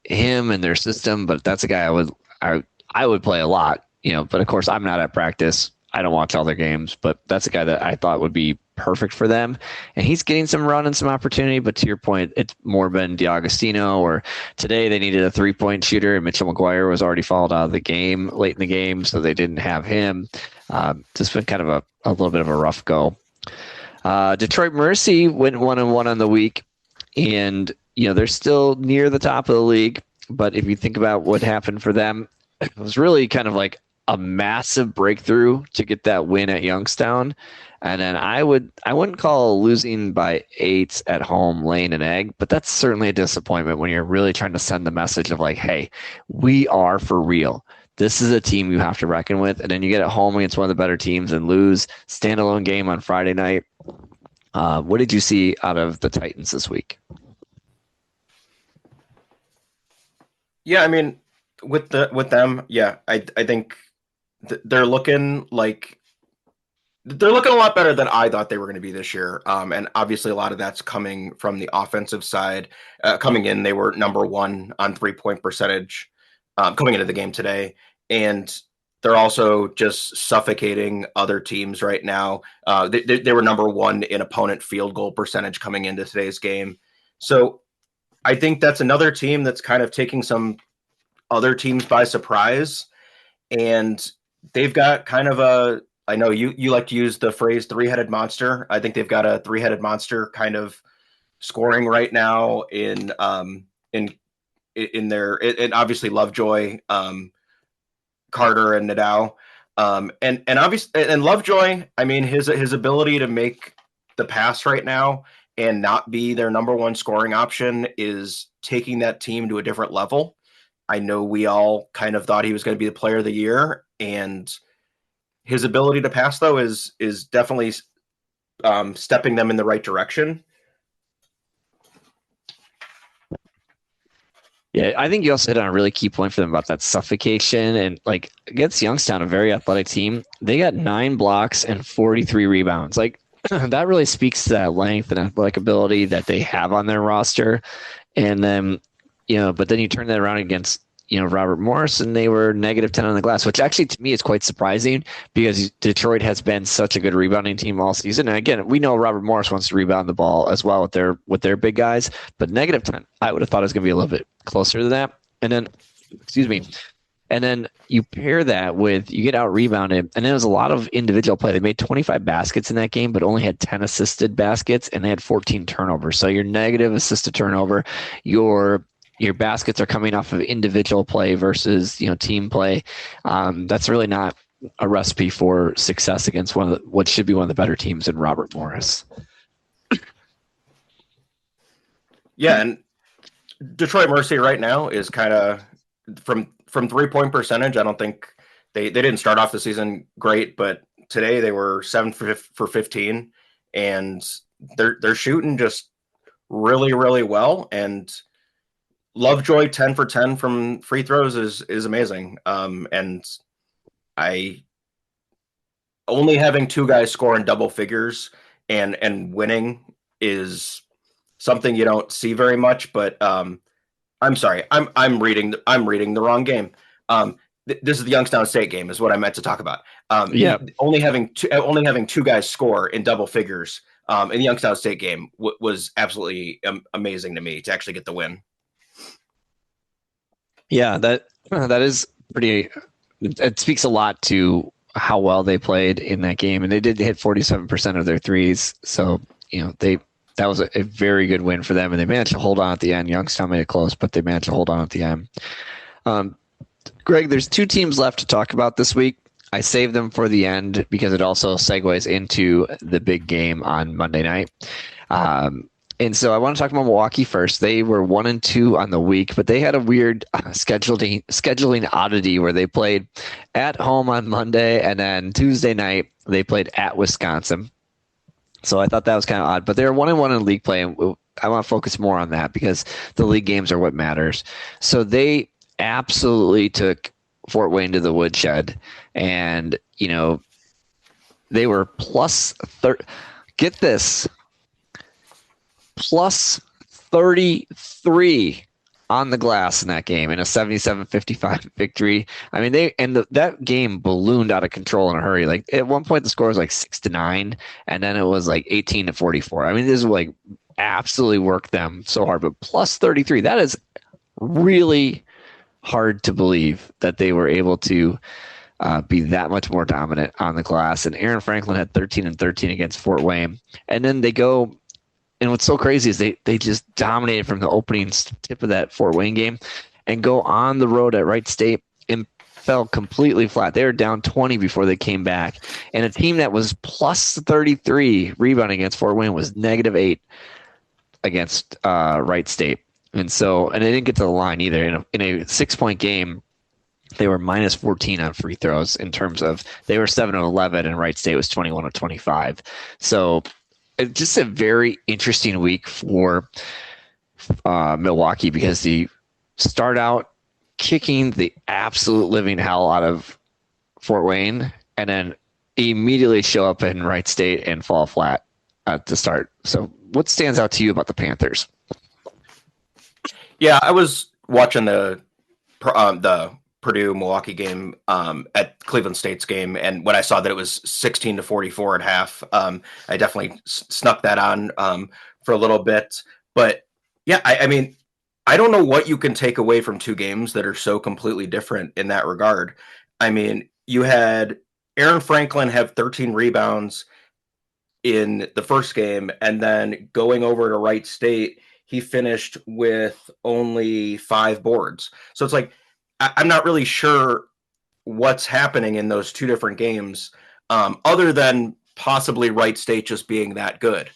him and their system, but that's a guy I would play a lot, but of course I'm not at practice. I don't watch all their games, but that's a guy that I thought would be perfect for them. And he's getting some run and some opportunity, but to your point, it's more been DiAgostino, or today they needed a 3-point shooter and Mitchell McGuire was already fouled out of the game late in the game, so they didn't have him. Just been kind of a little bit of a rough go. Detroit Mercy went 1-1 on the week, and they're still near the top of the league. But if you think about what happened for them, it was really kind of like a massive breakthrough to get that win at Youngstown. And then I wouldn't call losing by 8 at home laying an egg, but that's certainly a disappointment when you're really trying to send the message of like, hey, we are for real. This is a team you have to reckon with. And then you get at home against one of the better teams and lose. Standalone game on Friday night. What did you see out of the Titans this week? Yeah, I mean, with them, yeah, I think they're looking a lot better than I thought they were going to be this year. And obviously a lot of that's coming from the offensive side. Coming in, they were number 1 on 3-point percentage coming into the game today. And they're also just suffocating other teams right now. They were number 1 in opponent field goal percentage coming into today's game. So I think that's another team that's kind of taking some other teams by surprise. And they've got kind of I know you like to use the phrase 3-headed monster. I think they've got a 3-headed monster kind of scoring right now in their, and obviously Lovejoy, Carter and Nadal. And obviously, and Lovejoy, I mean, his ability to make the pass right now and not be their number 1 scoring option is taking that team to a different level. I know we all kind of thought he was going to be the player of the year, and his ability to pass, though, is definitely stepping them in the right direction. Yeah, I think you also hit on a really key point for them about that suffocation. And like against Youngstown, a very athletic team, they got 9 blocks and 43 rebounds. Like that really speaks to that length and athletic ability that they have on their roster. And then, but then you turn that around against, Robert Morris, and they were -10 on the glass, which actually to me is quite surprising because Detroit has been such a good rebounding team all season. And again, we know Robert Morris wants to rebound the ball as well with their big guys, but -10, I would have thought it was going to be a little bit closer to that. And then, and then you pair that with, you get out rebounded, and it was a lot of individual play. They made 25 baskets in that game, but only had 10 assisted baskets, and they had 14 turnovers. So your negative assisted turnover, your baskets are coming off of individual play versus team play. That's really not a recipe for success against what should be one of the better teams in Robert Morris. Yeah, and Detroit Mercy right now is kind of from 3-point percentage. I don't think they didn't start off the season great, but today they were 7 for 15, and they're shooting just really, really well. And Lovejoy 10 for 10 from free throws is amazing. And I only having 2 guys score in double figures and winning is something you don't see very much. But I'm sorry, I'm reading the wrong game. This is the Youngstown State game, is what I meant to talk about. Only having 2 guys score in double figures in the Youngstown State game was absolutely amazing to me to actually get the win. Yeah, that is pretty. It speaks a lot to how well they played in that game, and they did hit 47% of their threes. So that was a very good win for them, and they managed to hold on at the end. Youngstown made it close, but they managed to hold on at the end. Greg, there's 2 teams left to talk about this week. I saved them for the end because it also segues into the big game on Monday night. And so I want to talk about Milwaukee first. They were 1-2 on the week, but they had a weird scheduling oddity where they played at home on Monday, and then Tuesday night they played at Wisconsin. So I thought that was kind of odd, but they're 1-1 in league play, and I want to focus more on that because the league games are what matters. So they absolutely took Fort Wayne to the woodshed, and they were get this, plus 33 on the glass in that game in a 77-55 victory. I mean, that game ballooned out of control in a hurry. Like at one point the score was like 6-9, and then it was like 18-44. I mean, this is like absolutely worked them so hard, but plus 33, that is really hard to believe that they were able to be that much more dominant on the glass. And Aaron Franklin had 13-13 against Fort Wayne. And then they go, and what's so crazy is they just dominated from the opening tip of that Fort Wayne game and go on the road at Wright State and fell completely flat. They were down 20 before they came back. And a team that was plus 33 rebounding against Fort Wayne was -8 against Wright State. And they didn't get to the line either. In a 6-point game, they were -14 on free throws in terms of they were 7-11 and Wright State was 21-25. So it's just a very interesting week for Milwaukee because they start out kicking the absolute living hell out of Fort Wayne and then immediately show up in Wright State and fall flat to start. So what stands out to you about the Panthers? Yeah, I was watching the Purdue-Milwaukee game at Cleveland State's game, and when I saw that it was 16-44 at half, I definitely snuck that on for a little bit. But yeah, I mean, I don't know what you can take away from two games that are so completely different in that regard. I mean, you had Aaron Franklin have 13 rebounds in the first game, and then going over to Wright State, he finished with only 5 boards. So it's like, I'm not really sure what's happening in those two different games, other than possibly Wright State just being that good.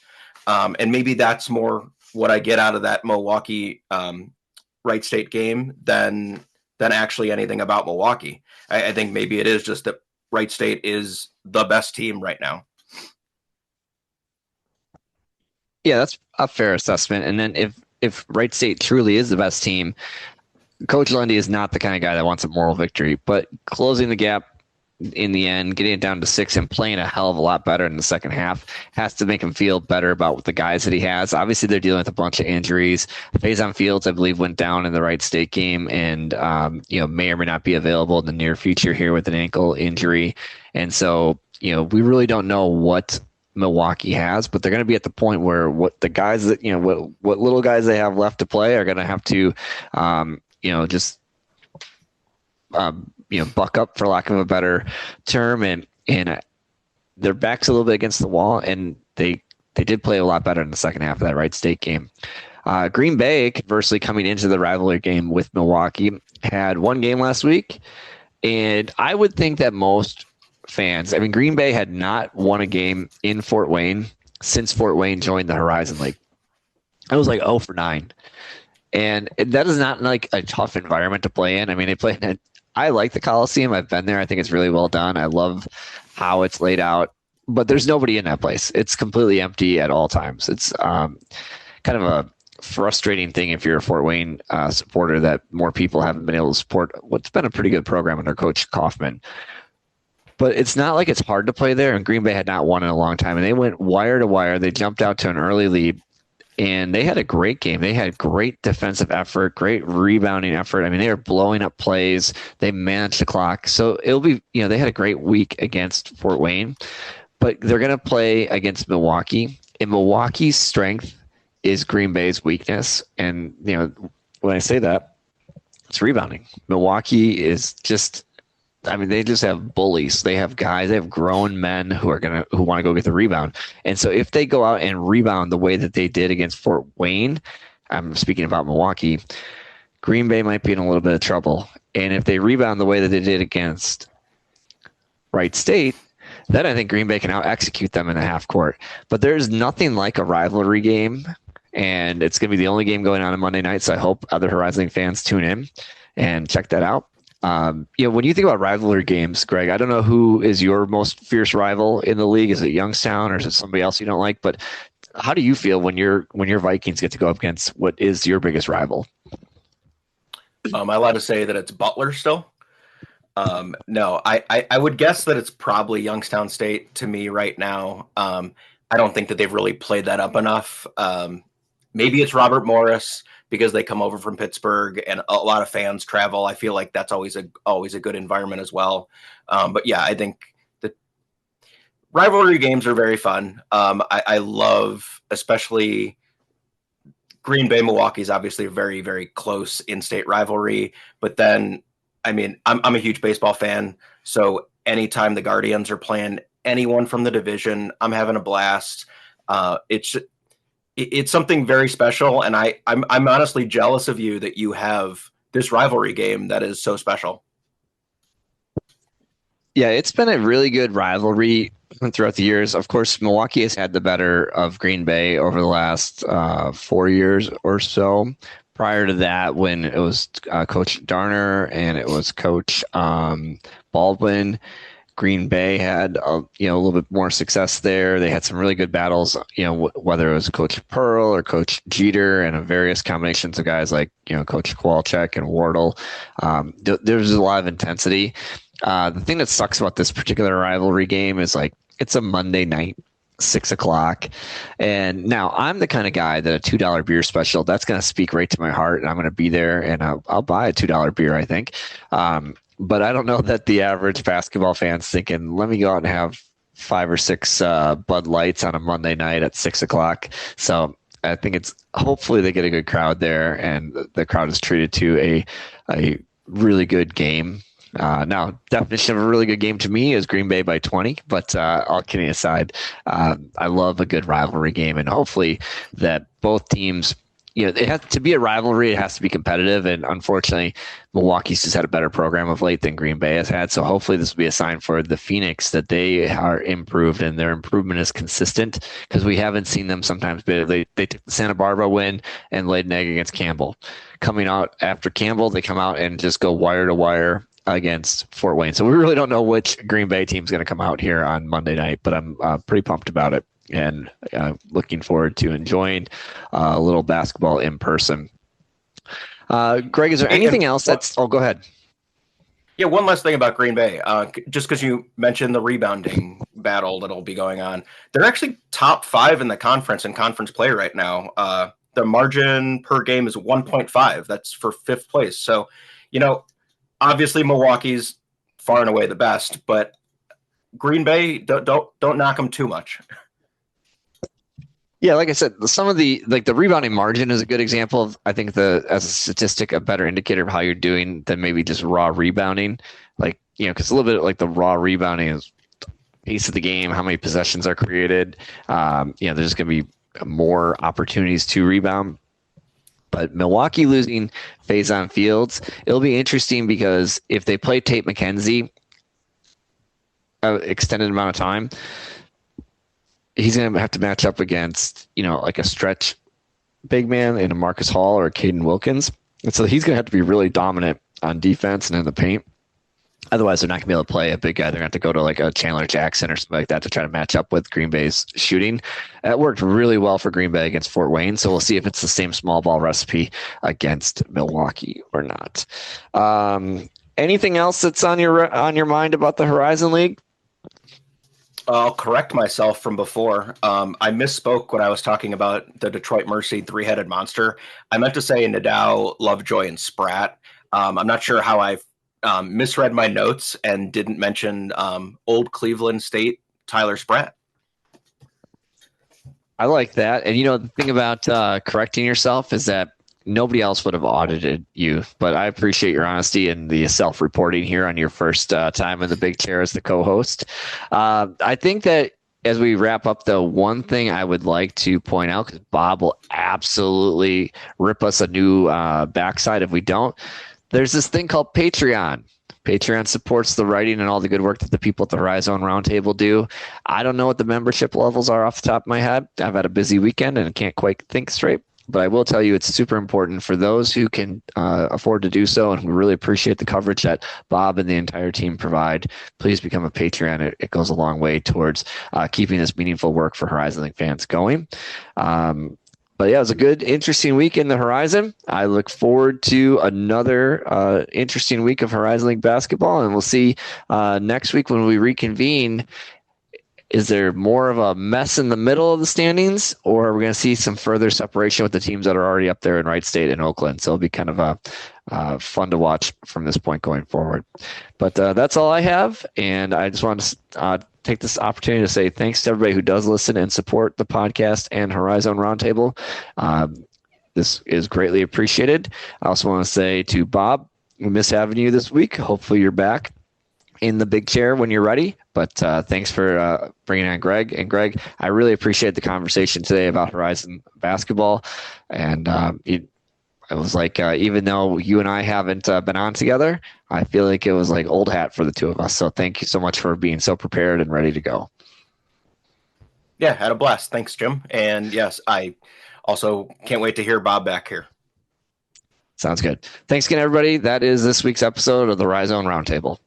And maybe that's more what I get out of that Milwaukee Wright State game than actually anything about Milwaukee. I think maybe it is just that Wright State is the best team right now. Yeah, that's a fair assessment. And then if Wright State truly is the best team, Coach Lundy is not the kind of guy that wants a moral victory, but closing the gap in the end, getting it down to 6 and playing a hell of a lot better in the second half has to make him feel better about the guys that he has. Obviously, they're dealing with a bunch of injuries. Faison Fields, I believe, went down in the Wright State game and may or may not be available in the near future here with an ankle injury. And so, we really don't know what Milwaukee has, but they're going to be at the point where what the guys that what little guys they have left to play are going to have to buck up, for lack of a better term, and their backs a little bit against the wall, and they did play a lot better in the second half of that Wright State game. Green Bay, conversely, coming into the rivalry game with Milwaukee, had one game last week, and I would think that most fans, I mean, Green Bay had not won a game in Fort Wayne since Fort Wayne joined the Horizon League. I was like 0 for 9. And that is not like a tough environment to play in. I mean, I like the Coliseum. I've been there. I think it's really well done. I love how it's laid out, but there's nobody in that place. It's completely empty at all times. It's kind of a frustrating thing if you're a Fort Wayne supporter that more people haven't been able to support what's been a pretty good program under Coach Kaufman. But it's not like it's hard to play there, and Green Bay had not won in a long time, and they went wire to wire. They jumped out to an early lead, and they had a great game. They had great defensive effort, great rebounding effort. I mean, they were blowing up plays. They managed the clock. So it'll be, they had a great week against Fort Wayne, but they're going to play against Milwaukee, and Milwaukee's strength is Green Bay's weakness. And, when I say that, it's rebounding. Milwaukee is just, they just have bullies. They have guys, they have grown men who want to go get the rebound. And so if they go out and rebound the way that they did against Fort Wayne, I'm speaking about Milwaukee, Green Bay might be in a little bit of trouble. And if they rebound the way that they did against Wright State, then I think Green Bay can out execute them in the half court. But there's nothing like a rivalry game, and it's going to be the only game going on Monday night. So I hope other Horizon fans tune in and check that out. When you think about rivalry games, Greg, I don't know who is your most fierce rival in the league. Is it Youngstown or is it somebody else you don't like? But how do you feel when your Vikings get to go up against what is your biggest rival? Am I allowed to say that it's Butler still? No, I would guess that it's probably Youngstown State to me right now. I don't think that they've really played that up enough. Maybe it's Robert Morris because they come over from Pittsburgh and a lot of fans travel. I feel like that's always a good environment as well. But yeah, I think the rivalry games are very fun. I love especially Green Bay Milwaukee is obviously a very, very close in-state rivalry. But then, I mean, I'm a huge baseball fan, so anytime the Guardians are playing anyone from the division, I'm having a blast. It's something very special, and I'm honestly jealous of you that you have this rivalry game that is so special. Yeah, it's been a really good rivalry throughout the years. Of course, Milwaukee has had the better of Green Bay over the last 4 years or so. Prior to that, when it was Coach Darner and it was Coach Baldwin, Green Bay had a little bit more success there. They had some really good battles, whether it was Coach Pearl or Coach Jeter and various combinations of guys like Coach Kowalczyk and Wardle. There's a lot of intensity. The thing that sucks about this particular rivalry game is like it's a Monday night, 6 o'clock. And now I'm the kind of guy that a $2 beer special, that's going to speak right to my heart. And I'm going to be there and I'll buy a $2 beer, I think. But I don't know that the average basketball fan's thinking, let me go out and have 5 or 6 Bud Lights on a Monday night at 6 o'clock. So I think hopefully they get a good crowd there and the crowd is treated to a really good game. Now, definition of a really good game to me is Green Bay by 20, but all kidding aside, I love a good rivalry game, and hopefully that both teams, it has to be a rivalry. It has to be competitive, and unfortunately, Milwaukee's just had a better program of late than Green Bay has had. So hopefully this will be a sign for the Phoenix that they are improved and their improvement is consistent, because we haven't seen them sometimes. They took the Santa Barbara win and laid an egg against Campbell. Coming out after Campbell, they come out and just go wire to wire against Fort Wayne. So we really don't know which Green Bay team is going to come out here on Monday night, but I'm pretty pumped about it and looking forward to enjoying a little basketball in person. Greg, is there anything else go ahead. Yeah, one last thing about Green Bay. Just because you mentioned the rebounding battle that'll be going on, they're actually top 5 in the conference in conference play right now. The margin per game is 1.5. That's for 5th place. So, obviously Milwaukee's far and away the best, but Green Bay, don't knock them too much. Yeah, like I said, some of the rebounding margin is a good example of, I think, as a statistic, a better indicator of how you're doing than maybe just raw rebounding. Because a little bit like the raw rebounding is pace of the game, how many possessions are created. There's going to be more opportunities to rebound. But Milwaukee losing Faison Fields, it'll be interesting because if they play Tate McKenzie extended amount of time, he's going to have to match up against, like a stretch big man in a Marcus Hall or a Caden Wilkins. And so he's going to have to be really dominant on defense and in the paint. Otherwise, they're not going to be able to play a big guy. They're going to have to go to like a Chandler Jackson or something like that to try to match up with Green Bay's shooting. That worked really well for Green Bay against Fort Wayne. So we'll see if it's the same small ball recipe against Milwaukee or not. Anything else that's on your mind about the Horizon League? I'll correct myself from before. I misspoke when I was talking about the Detroit Mercy 3-headed monster. I meant to say Nadal, Lovejoy, and Spratt. I'm not sure how I misread my notes and didn't mention old Cleveland State Tyler Spratt. I like that. And the thing about correcting yourself is that nobody else would have audited you, but I appreciate your honesty and the self-reporting here on your first time in the big chair as the co-host. I think that as we wrap up, the one thing I would like to point out, because Bob will absolutely rip us a new backside if we don't, there's this thing called Patreon. Patreon supports the writing and all the good work that the people at the Horizon Roundtable do. I don't know what the membership levels are off the top of my head. I've had a busy weekend and can't quite think straight. But I will tell you it's super important for those who can afford to do so, and we really appreciate the coverage that Bob and the entire team provide. Please become a Patreon. It goes a long way towards keeping this meaningful work for Horizon League fans going. But yeah, it was a good, interesting week in the Horizon. I look forward to another interesting week of Horizon League basketball, and we'll see next week when we reconvene. Is there more of a mess in the middle of the standings, or are we going to see some further separation with the teams that are already up there in Wright State and Oakland? So it'll be kind of fun to watch from this point going forward. But that's all I have, and I just want to take this opportunity to say thanks to everybody who does listen and support the podcast and Horizon Roundtable. This is greatly appreciated. I also want to say to Bob, we miss having you this week. Hopefully you're back in the big chair when you're ready. But thanks for bringing on Greg. And Greg, I really appreciate the conversation today about Horizon basketball. And it was like, even though you and I haven't been on together, I feel like it was like old hat for the two of us. So thank you so much for being so prepared and ready to go. Yeah, had a blast. Thanks, Jim. And yes, I also can't wait to hear Bob back here. Sounds good. Thanks again, everybody. That is this week's episode of the Horizon Roundtable.